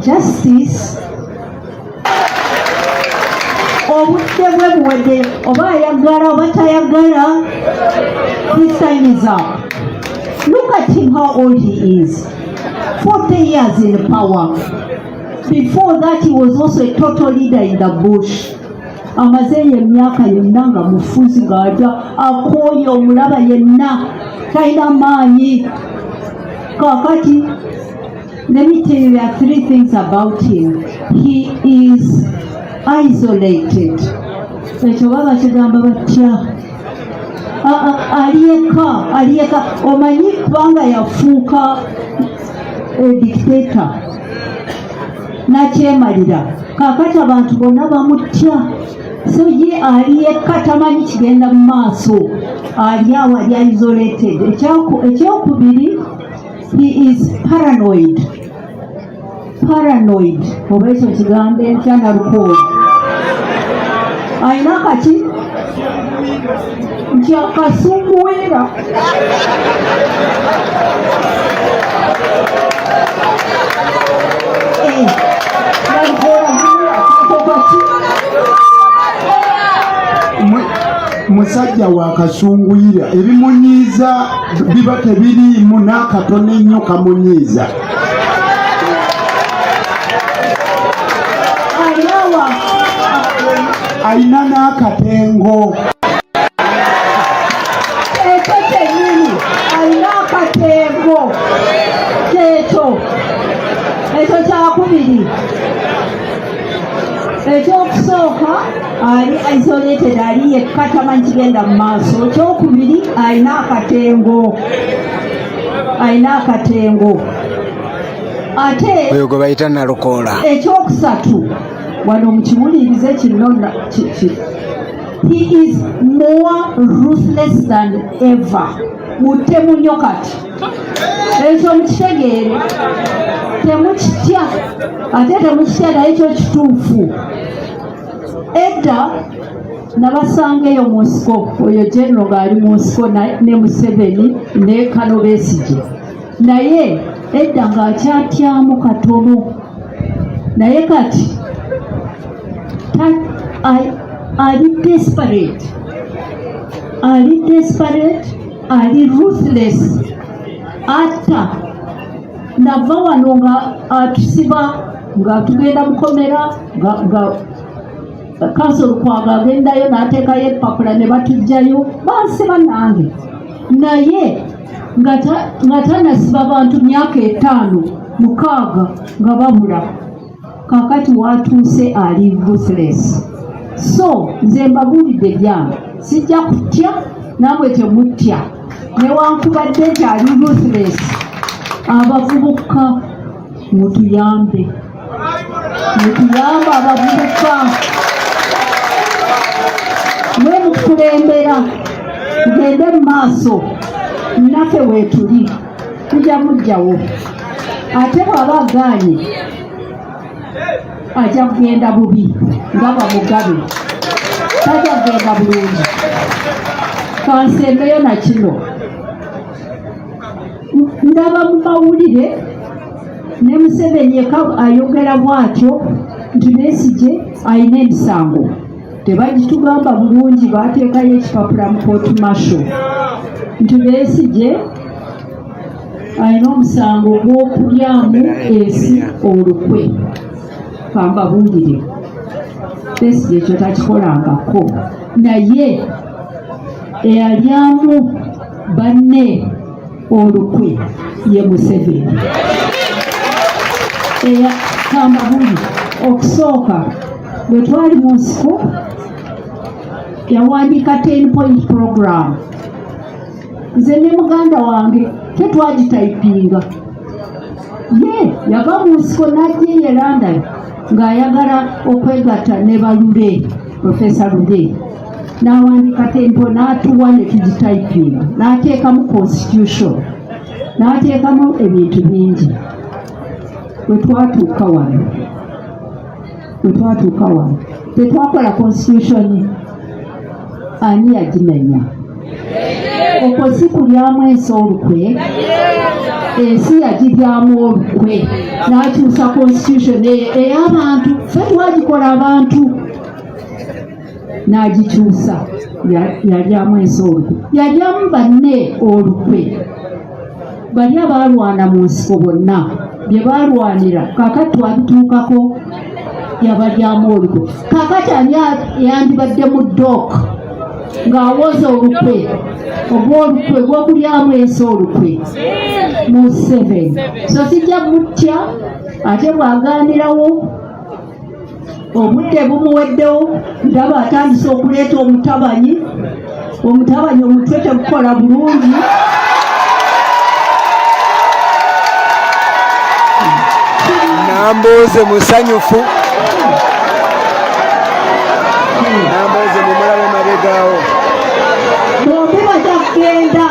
justice obudde bwe buwedde oba ayagala oba tayagala. His time is up. Look at him, how old he is. 40 years in power. Before that he was also a total leader in the bush. Amaze emyaka yonna nga mufuzi ng'ajja akooye omulaba yenna talina maanyi. Kakati, let me tell you, there are 3 things about him. He is isolated. Ekyo baba kigamba batya. Aliyeka. Omanyi kubanga yafuuka dictator. Nakyemalira. Kakati abantu bonna bamutya. So ye aliyeka tamanyi kigenda mu maaso. Aliawo ali isolated. Ekyokubiri, he is paranoid. Paranoid. Oba ekyo kigambe nkyana lukooli. Ayina kati nti akasunguwera. Musajja wa kasunguyira ebimunyiiza biba tebiriimu n'akatono ennyo kamunyiiza. Alina n'akatengo. Ekyo kyennyini alina akatengo. Ekyo kyakubiri. Ekyokusooka ali isolated, ali yekka tamanyi kigenda mu maaso. Ekyokubiri alina akatengo. Ate oyo gwe bayita nalukoola. Ekyokusatu wano mukiwulirize kino. He is more ruthless than ever. Mutemu nnyo kati. Ekyo mukitegeere. Temukitya. Ate temukitya naye ekyo kituufu. Edda nabasanga eyo mu nsiko. Oyo General ng'ali mu nsiko ne Museveni ne Kano Besigye. Naye edda ng'akyatyamu katono. Naye kati ali desperate. Ali ruthless. Ata nava wano nga atusiba nga tugenda mukomera nga kansolo kwaga agendayo n'ateekayo epapula ne batujjayo bansiba nange. Naye nga tanasiba bantu myaka 5, 6 nga babula. Kakati watuuse ali ruthless. So nze mbabuulidde byange sijja kutya namwe temutya newankubadde nti ali ruthless. Abavubuka mutuyambe abavubuka mwe mukulembera tugende mu maaso naffe weetuli tujja mujjawo. Ate bw'aba agaanye ajja kugenda bubi nga bamugabe, tajja kugenda bulungi. Kansembeyo na kino. Ndaba mu mawulire ne Museveni yekka ayogera bw'atyo nti Besigye alina emisango. Tebagitugamba bulungi, baateekayo ekipapula mu court martial nti Besigye alina omusango gw'okulyamu ensi olukwe. Kambabuulire Besigye ekyo takikolangako, naye eyalyamu banne olukwe ye Museveni. Kambabuulire okusooka bwe twali mu nsiko yawandiika 10-point program. Nze ne muganda wange tetwagitayipinga. Ye yava mu nsiko n'ajja e London ng'ayagala okwegatta ne Balule, Professor Lule. N'awandiika 10 n'atuwa ne tugitayipinga. N'ateekamu constitution, n'ateekamu ebintu bingi. Bwe twatuuka wano tetwakola constitution, ani yagimenya? Okwo si kulyamu ensi olukwe. ensi yagiryamu olukwe n'akyusa constitution ey'abantu ffe twagikola abantu n'agikyusa yalyamu ensi olukwe yalyamu banne olukwe bali abalwana mu nsiko bonna bye balwanira kakati twabituukako yabalyamu olukwe kakati ani yandibadde mu ddooka ng'awoza olukwe ogw'olukwe gw'okulyamu ensi olukwe mu 7 so sijja mutya ate bw'agaanirawo obudde bumuweddewo ndaba atandise okuleeta omutabanyi omutwe tegukola bulungi Nambuuze musanyufu nambuuze mumulabe mabegaawo bombi bajja kugenda